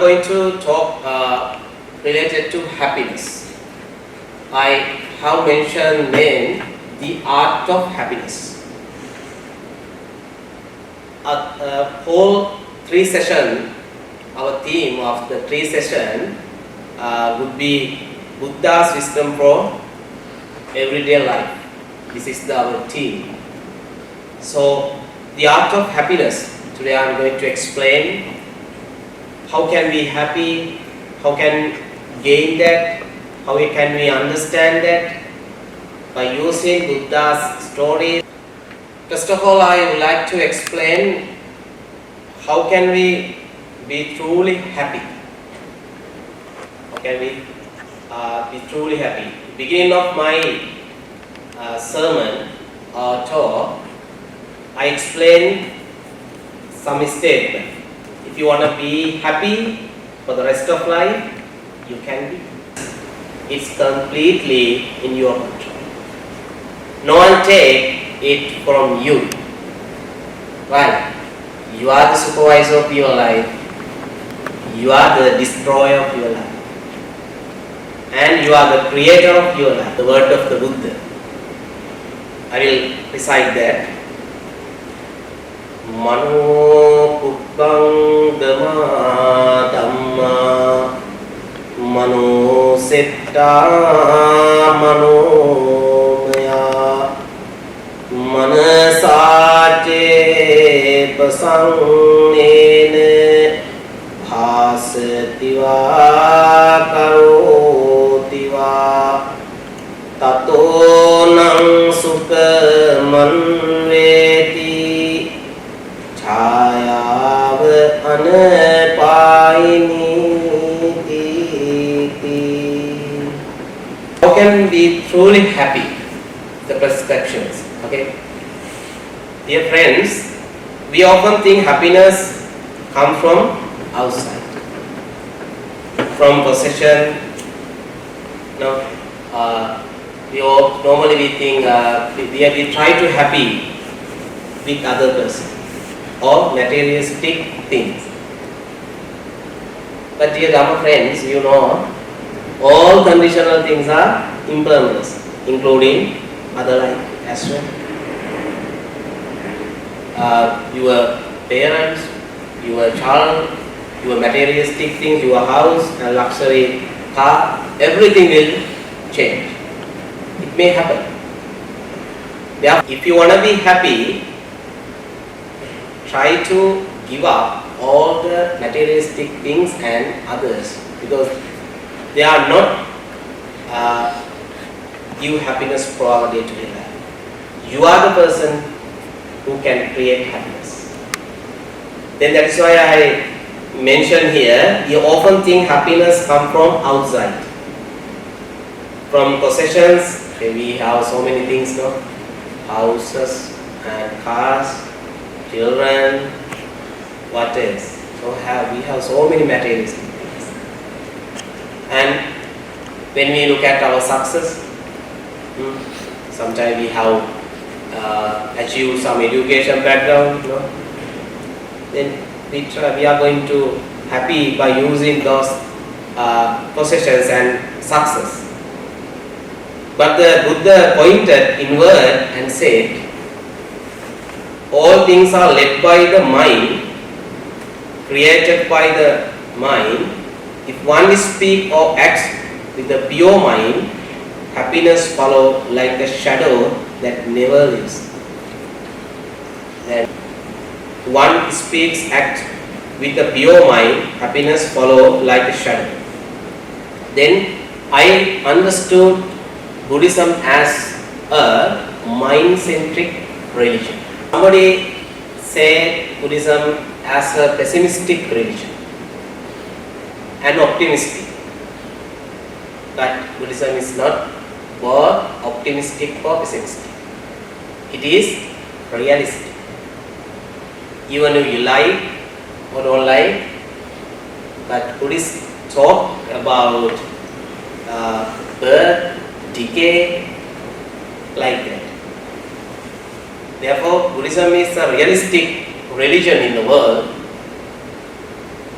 going to talk related to happiness. I have mentioned the art of happiness. Whole 3 session, our theme of the 3 session would be Buddha's wisdom for everyday life. This is our theme. So, the art of happiness. Today I am going to explain how can we be happy, how can gain that, how can we understand that by using Buddha's story. First of all, I would like to explain how can we be truly happy. How can we be truly happy? Beginning of my sermon or talk, I explained some statement. If you want to be happy for the rest of life, you can be. It's completely in your control. No one take it from you. Right? You are the supervisor of your life. You are the destroyer of your life. And you are the creator of your life. The word of the Buddha. I will recite that. Mano pubbang dhamma dhamma mano setta mano maya manasace pasannena bhasativa karotiva tato nang sukha manveti Chayava anapayini. How can we be truly happy? The perceptions. Okay. Dear friends, we often think happiness comes from outside, from possession. No, normally we think we try to happy with other person or materialistic things. But dear Dharma friends, you know, all conditional things are impermanent, including other life as well. Your parents, your child, your materialistic things, your house, a luxury car, everything will change. It may happen. If you want to be happy, try to give up all the materialistic things and others, because they are not give happiness for our day-to-day life. You are the person who can create happiness. Then that is why I mentioned here, you often think happiness comes from outside, from possessions. We have so many things, no? Houses and cars, children, what else? So we have so many materialistic things. And when we look at our success, sometimes we have achieved some education background, then we are going to happy by using those possessions and success. But the Buddha pointed inward and said, all things are led by the mind, created by the mind. If one speaks or acts with a pure mind, happiness follows like a shadow that never leaves. And one speaks, acts with a pure mind, happiness follows like a shadow. Then I understood Buddhism as a mind-centric religion. Somebody said Buddhism as a pessimistic religion and optimistic. But Buddhism is not both optimistic or pessimistic. It is realistic. Even if you like or don't like, but Buddhists talk about birth, decay, like that. Therefore, Buddhism is a realistic religion in the world.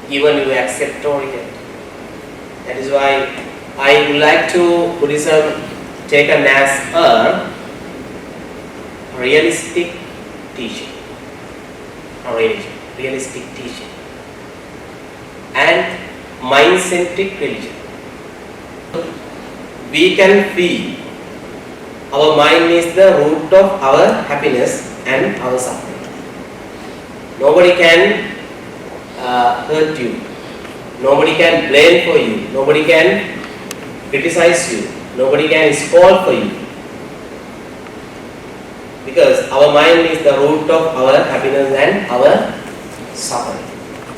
even you accept or reject. That is why I would like to Buddhism taken as a realistic teaching, or religion, realistic teaching, and mind-centric religion. We can feel our mind is the root of our happiness and our suffering. Nobody can hurt you. Nobody can blame for you. Nobody can criticize you. Nobody can scold for you. Because our mind is the root of our happiness and our suffering.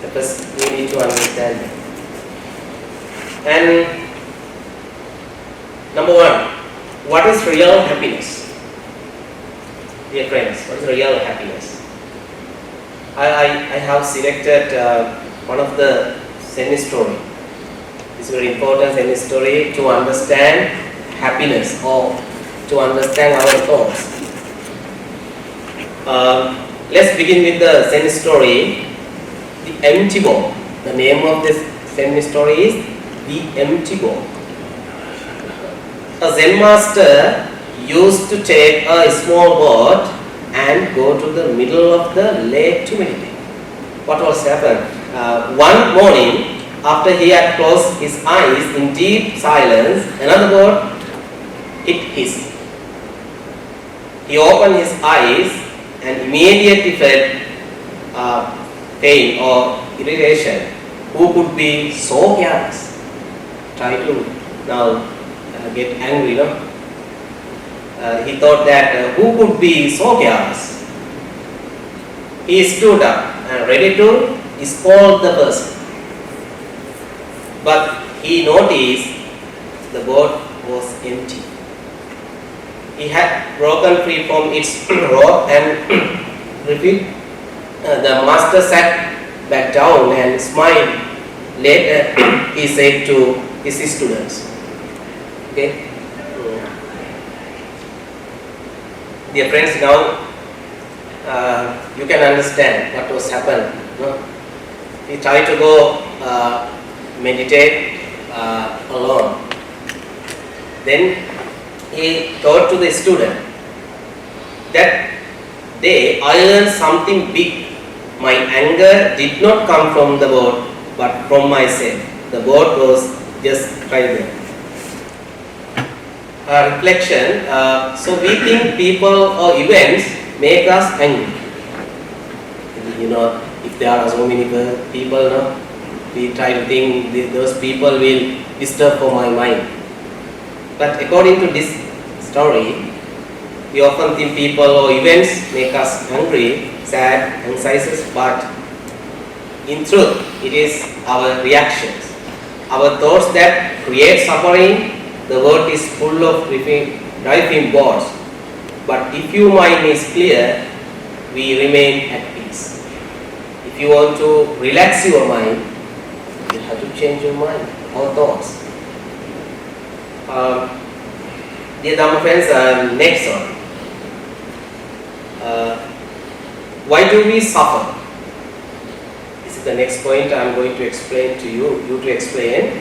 Because we need to understand that. And number one, what is real happiness? Dear friends, what is real happiness? I have selected one of the Zen story. It's very important Zen story to understand happiness or to understand our thoughts. Let's begin with the Zen story, the empty ball. The name of this Zen story is the empty ball. A Zen master used to take a small boat and go to the middle of the lake to meditate. What was happened? One morning, after he had closed his eyes in deep silence, another boat hit his. He opened his eyes and immediately felt pain or irritation. Who could be so careless? Try to now get angry, no? He thought that who could be so careless? He stood up and ready to scold the person. But he noticed the boat was empty. He had broken free from its rope and the master sat back down and smiled. Later he said to his students, okay? Dear friends, now you can understand what was happened. No? He tried to go meditate alone. Then he told to the student that day I learned something big. My anger did not come from the boat but from myself. The boat was just right there. Reflection. So we think people or events make us angry. You know, if there are so many people, no, we try to think those people will disturb for my mind. But according to this story, we often think people or events make us angry, sad, anxious, but in truth, it is our reactions, our thoughts that create suffering. The world is full of driving boats, but if your mind is clear, we remain at peace. If you want to relax your mind, you have to change your mind or thoughts. Dear Dharma friends, next one. Why do we suffer? This is the next point I am going to explain to you. You to explain.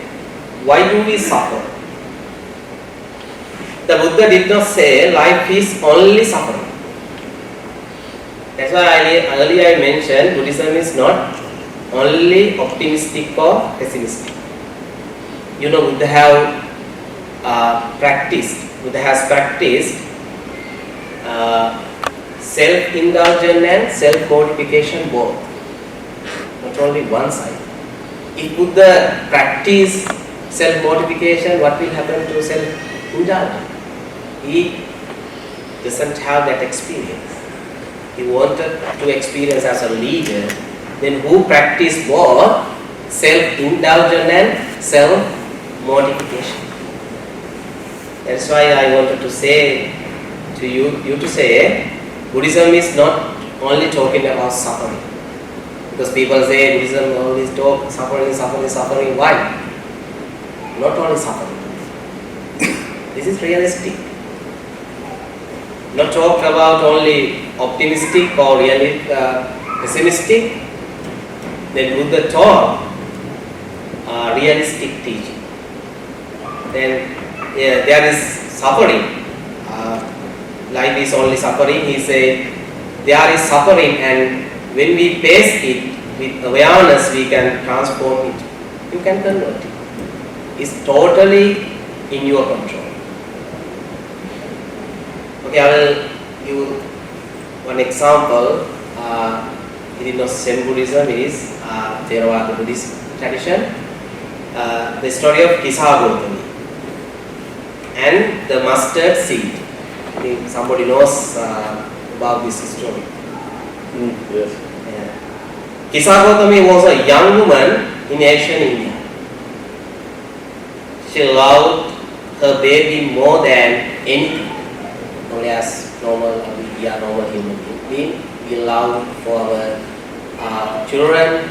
Why do we suffer? The Buddha did not say life is only suffering. That's why earlier I mentioned Buddhism is not only optimistic or pessimistic. You know, Buddha has practiced self-indulgence and self-mortification both. Not only one side. If Buddha practiced self-mortification, what will happen to self-indulgence? He doesn't have that experience. He wanted to experience as a leader. Then who practiced both self-indulgence and self-mortification? That's why I wanted to say to you to say, Buddhism is not only talking about suffering. Because people say Buddhism always talk suffering. Why? Not only suffering. This is realistic. Not talk about only optimistic or really pessimistic. Then Buddha taught realistic teaching. Then there is suffering. Life is only suffering. He said there is suffering, and when we face it with awareness, we can transform it. You can convert it. It's totally in your control. Okay, I will give one example. It is not Zen Buddhism, it is Theravada Buddhist tradition. The story of Kisagotami and the mustard seed. I think somebody knows about this story. Yes. Kisagotami was a young woman in ancient India. She loved her baby more than anything. Only as normal human being, we love for our children.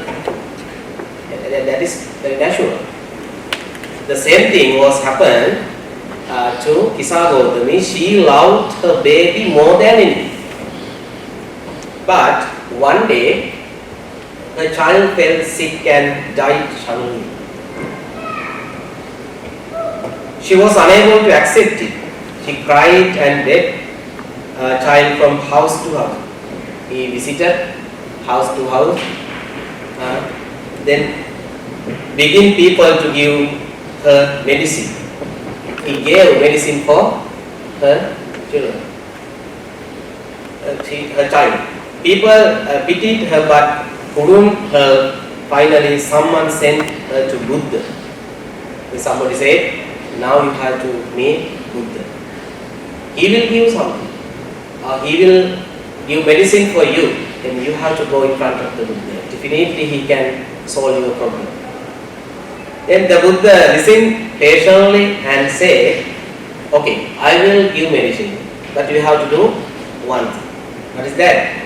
That is very natural. The same thing was happened to Kisagotami. She loved her baby more than anything. But one day, her child fell sick and died suddenly. She was unable to accept it. She cried and begged her child from house to house. He visited house to house. Then begging people to give her medicine. He gave medicine for her children, her child. People pitied her but couldn't help. Finally, someone sent her to Buddha. And somebody said, now you have to meet Buddha. He will give something. He will give medicine for you. Then you have to go in front of the Buddha. Definitely he can solve your problem. Then the Buddha listened patiently and said, okay, I will give medicine, but you have to do one thing. What is that?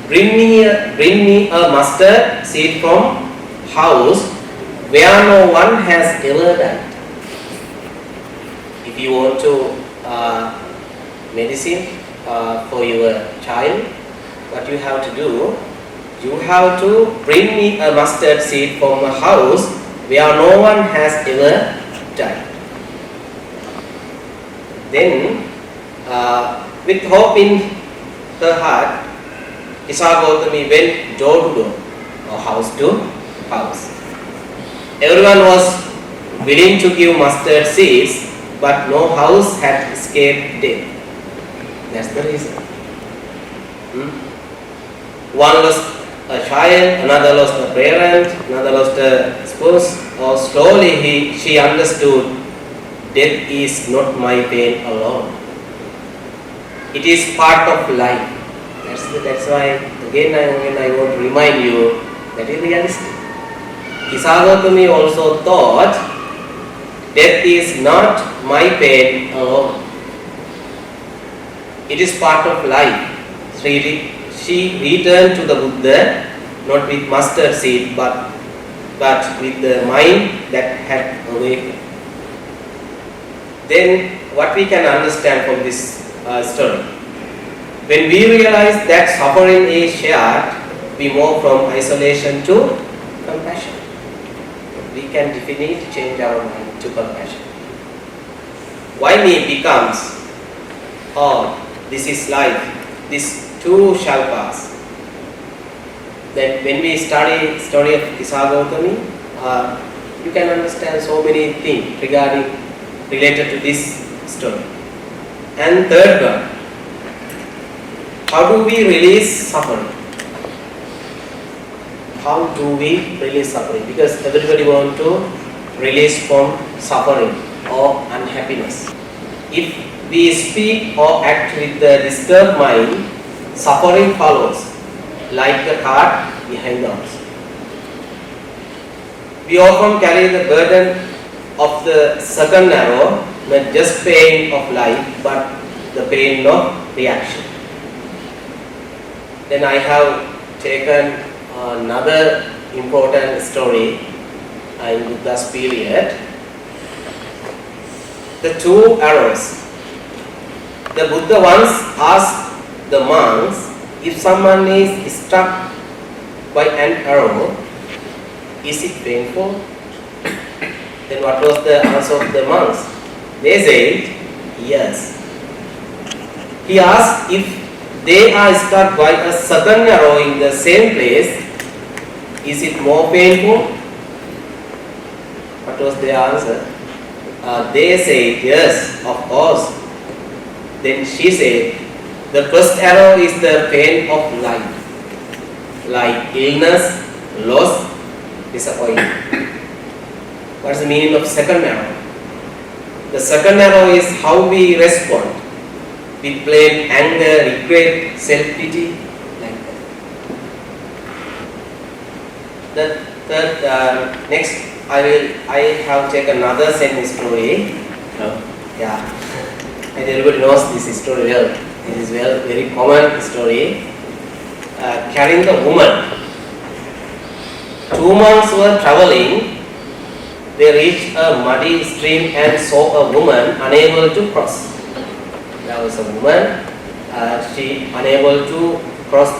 Bring me a mustard seed from house where no one has ever died. If you want to medicine for your child, what you have to do, you have to bring me a mustard seed from a house where no one has ever died. Then, with hope in her heart, Kisagotami went door to door, or house to house. Everyone was willing to give mustard seeds, but no house had escaped death. That's the reason. One lost a child, another lost a parent, another lost a spouse. Or slowly she understood, death is not my pain alone. It is part of life. That's why again I want to remind you that is realistic. Kisagotami also thought, death is not my pain alone. It is part of life. She returned to the Buddha not with mustard seed but with the mind that had awakened. Then what we can understand from this story? When we realize that suffering is shared, we move from isolation to compassion. We can definitely change our mind to compassion. Why me becomes, oh, this is life, this too shall pass. Then when we study story of Kisagotami, you can understand so many things related to this story. And third one, how do we release suffering? How do we release suffering? Because everybody wants to release from suffering or unhappiness. If we speak or act with the disturbed mind, suffering follows, like the cart behind us. We often carry the burden of the second arrow, not just pain of life, but the pain of reaction. Then I have taken another important story in Buddha's period. The two arrows. The Buddha once asked the monks, if someone is struck by an arrow, is it painful? Then what was the answer of the monks? They said, yes. He asked if they are struck by a second arrow in the same place, is it more painful? What was their answer? They said, yes, of course. Then she said, the first arrow is the pain of life, like illness, loss, disappointment. What is the meaning of second arrow? The second arrow is how we respond with blame, anger, regret, self-pity, like that. Next, I have taken another Zen story. Yeah, and everybody knows this story well. It is very common story. Carrying the woman. 2 months were traveling. They reached a muddy stream and saw a woman unable to cross. There was a woman, she unable to cross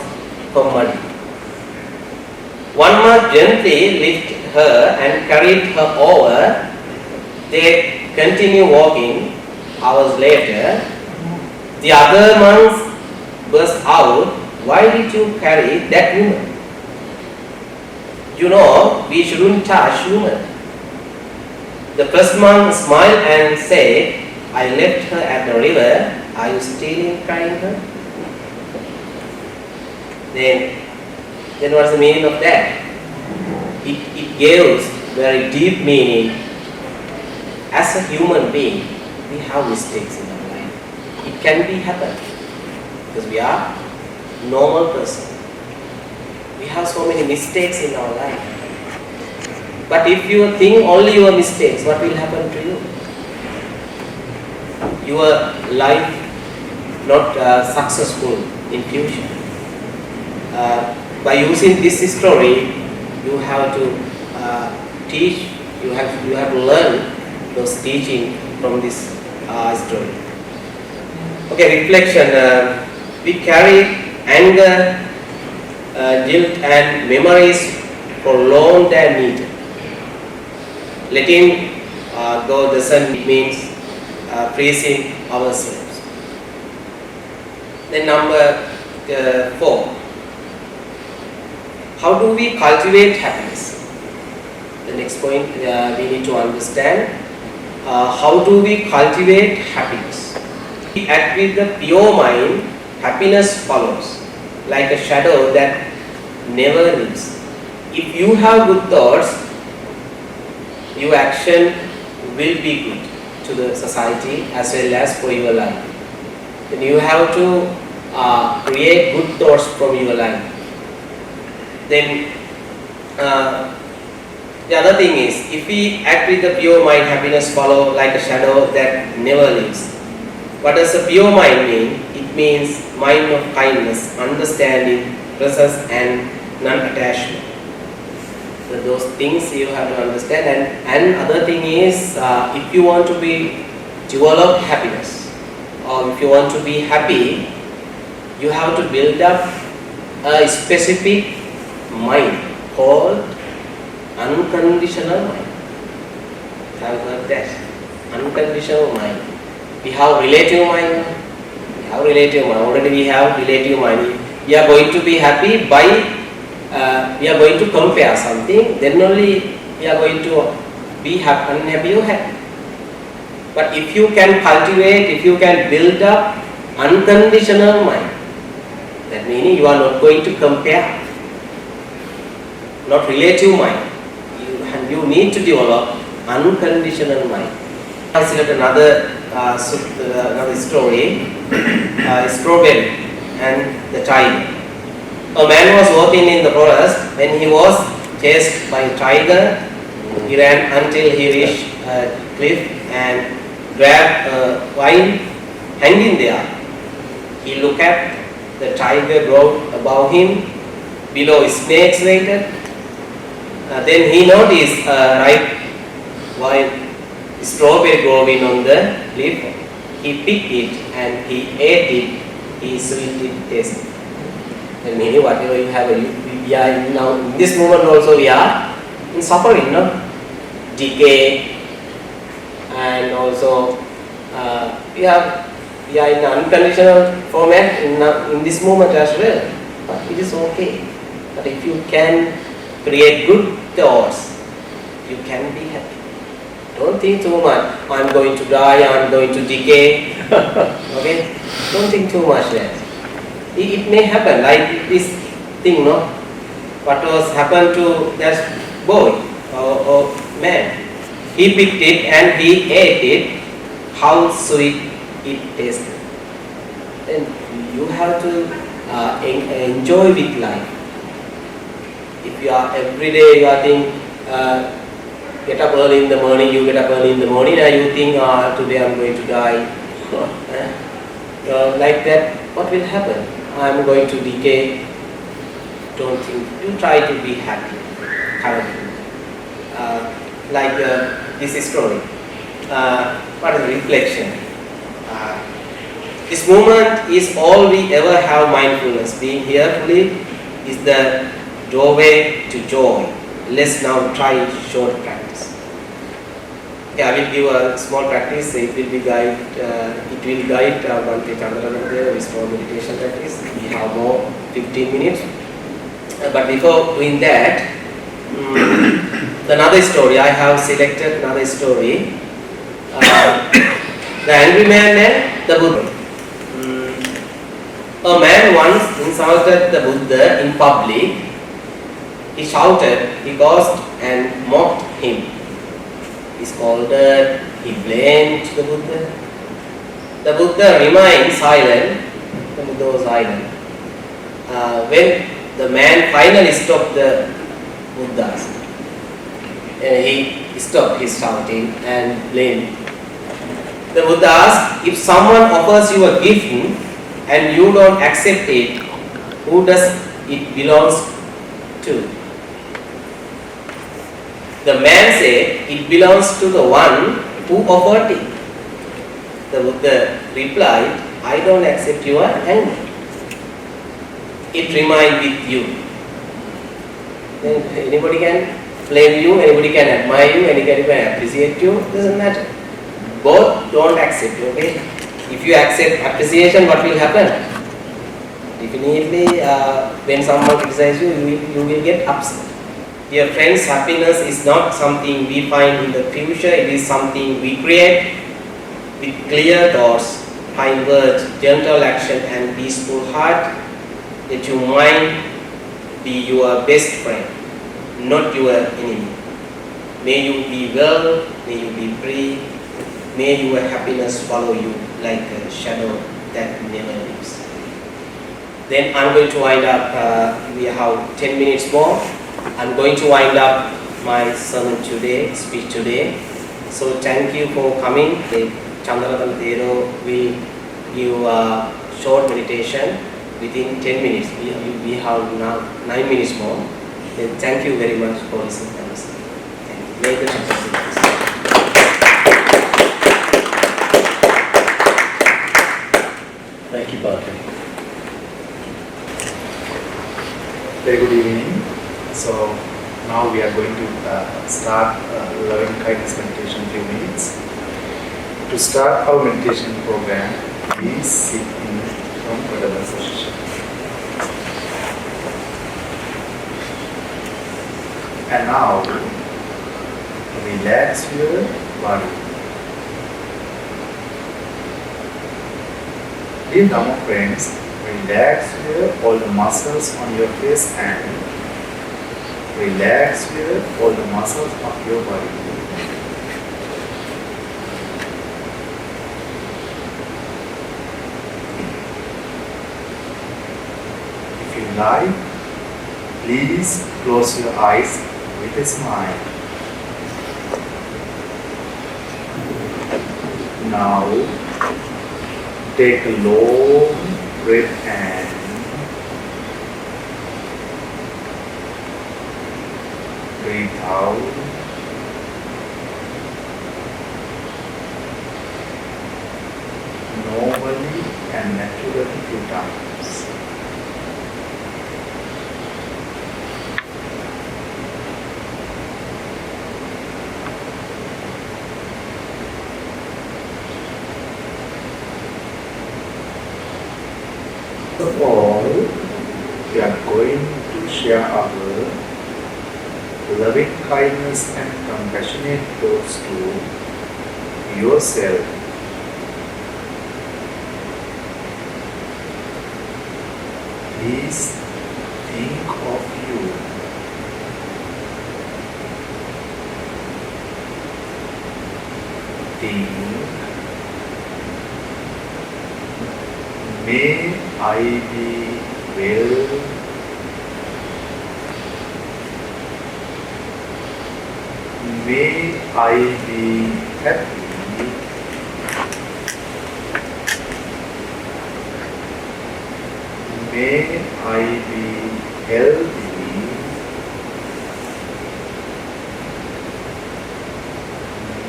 from muddy. One monk gently lifted her and carried her over. They continued walking. Hours later, the other monks burst out, why did you carry that woman? You know, we shouldn't touch women. The first monk smiled and said, I left her at the river. Are you still carrying her? Then what's the meaning of that? It gives very deep meaning. As a human being, we have mistakes in our life. It can be happen because we are normal person. We have so many mistakes in our life. But if you think only your mistakes, what will happen to you? Your life not successful in future. By using this story, you have to teach. You have to learn those teaching from this story. Okay, reflection. We carry anger, guilt, and memories for long than needed. Letting go doesn't means freezing ourselves. Then number 4. How do we cultivate happiness? The next point we need to understand. How do we cultivate happiness? We act with the pure mind, happiness follows, like a shadow that never leaves. If you have good thoughts, your action will be good to the society as well as for your life. Then you have to create good thoughts from your life. Then the other thing is, if we act with the pure mind, happiness follow like a shadow that never leaves. What does a pure mind mean? It means mind of kindness, understanding, presence, and non-attachment. So those things you have to understand. And other thing is, if you want to be develop happiness, or if you want to be happy, you have to build up a specific mind called unconditional mind. Have you heard that? Unconditional mind. We have relative mind. Already we have relative mind. We are going to be happy by we are going to compare something, then only we are going to be unhappy or happy. But if you can cultivate, if you can build up unconditional mind, that meaning you are not going to compare, not relative mind. You need to develop unconditional mind. I select another story, strawberry and the tiger. A man was walking in the forest when he was chased by a tiger. He ran until he reached a cliff and grabbed a vine hanging there. He looked at the tiger growed above him. Below snakes waited. Then he noticed a ripe vine, strawberry growing on the cliff. He picked it and he ate it. He sweetly tasted. And meaning whatever you have, we are now in this moment also we are in suffering, no? Decay, and also we are in unconditional format in this moment as well. But it is okay. But if you can create good thoughts, you can be happy. Don't think too much. I'm going to die. I'm going to decay. Okay? Don't think too much that. It may happen like this thing, no? What was happened to that boy or man? He picked it and he ate it. How sweet it tasted. Then you have to enjoy with life. If you are every day you are thinking, get up early in the morning, you get up early in the morning and you think, today I'm going to die. Like that, what will happen? I'm going to decay. Don't think. You try to be happy currently. Like this story. What is reflection? This moment is all we ever have mindfulness. Being here fully is the doorway to joy. Let's now try short practice. Okay, I will give a small practice. It will guide Bhante Pannasasra with small meditation practice. We have more 15 minutes. But before doing that, another story. I have selected another story. The angry man and the Buddha. A man once insulted the Buddha in public. He shouted, he cursed and mocked him. He scolded, he blamed the Buddha. The Buddha remained silent. The Buddha was silent. When the man finally stopped the Buddha, he stopped his shouting and blamed. The Buddha asked, if someone offers you a gift and you don't accept it, who does it belongs to? The man said, it belongs to the one who offered it. The Buddha replied, I don't accept your anger. It remains with you. Then anybody can blame you, anybody can admire you, anybody can appreciate you, doesn't matter. Both don't accept, okay? If you accept appreciation, what will happen? Definitely, when someone criticizes you, you will get upset. Dear friends, happiness is not something we find in the future, it is something we create with clear thoughts, kind words, gentle action and peaceful heart. Let your mind be your best friend, not your enemy. May you be well, may you be free, may your happiness follow you like a shadow that never leaves. Then I'm going to wind up, we have 10 minutes more. I'm going to wind up my sermon today, speech today. So thank you for coming. Chandrakanta Thero will give a short meditation within 10 minutes. We have now 9 minutes more. Then thank you very much for listening to us. May the Chandrakanta bless you. Thank you, Bhante. Very good evening. So now we are going to start loving kindness meditation in a few minutes. To start our meditation program, please sit in comfortable position. And now relax your body. Dear Dharma friends, relax all the muscles on your face and relax all the muscles of your body. If you like, please close your eyes with a smile. Now, take a long breath and breathe out. Normally and naturally 2 times. of all, we are going to share our loving kindness and compassionate thoughts to yourself. Please think of you. Think, may I be well. May I be happy. May I be healthy.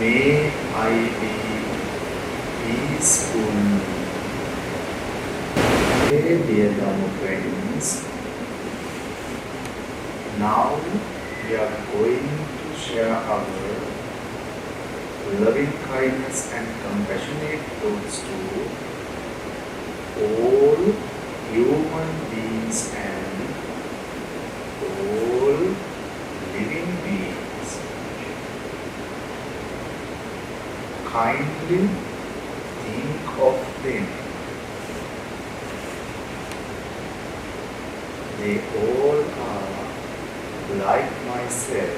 May I be peaceful. Hey dear Dharma friends, now we are going to share our loving kindness and compassionate thoughts to all human beings and all living beings. Kindly think of them. They all are like myself.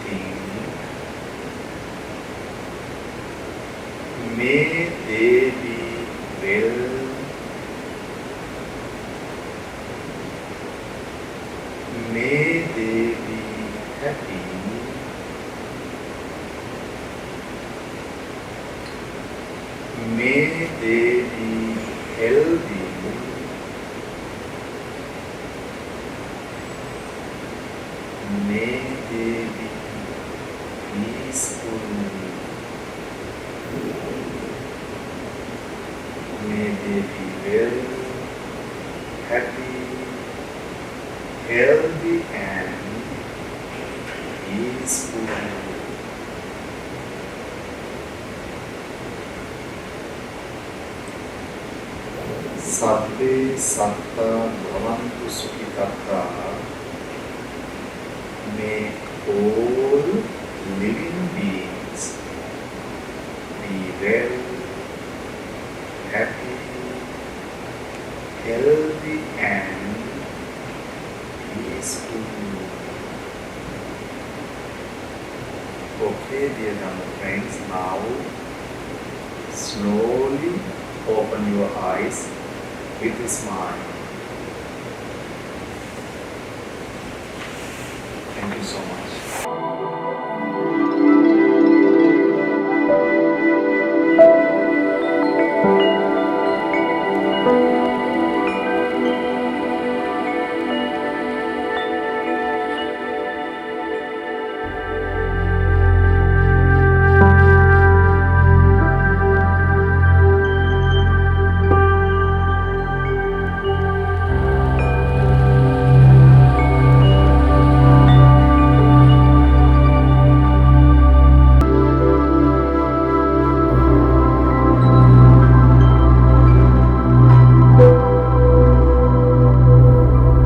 Think, may they be well. May they be happy. May they be healthy. May they be peaceful. May they be well, happy, healthy and peaceful. Sabbe satta bhavantu sukhitatta. May all living beings be well, happy, healthy and peaceful. Okay, dear Dharma friends, now slowly open your eyes with a smile. Thank you so much.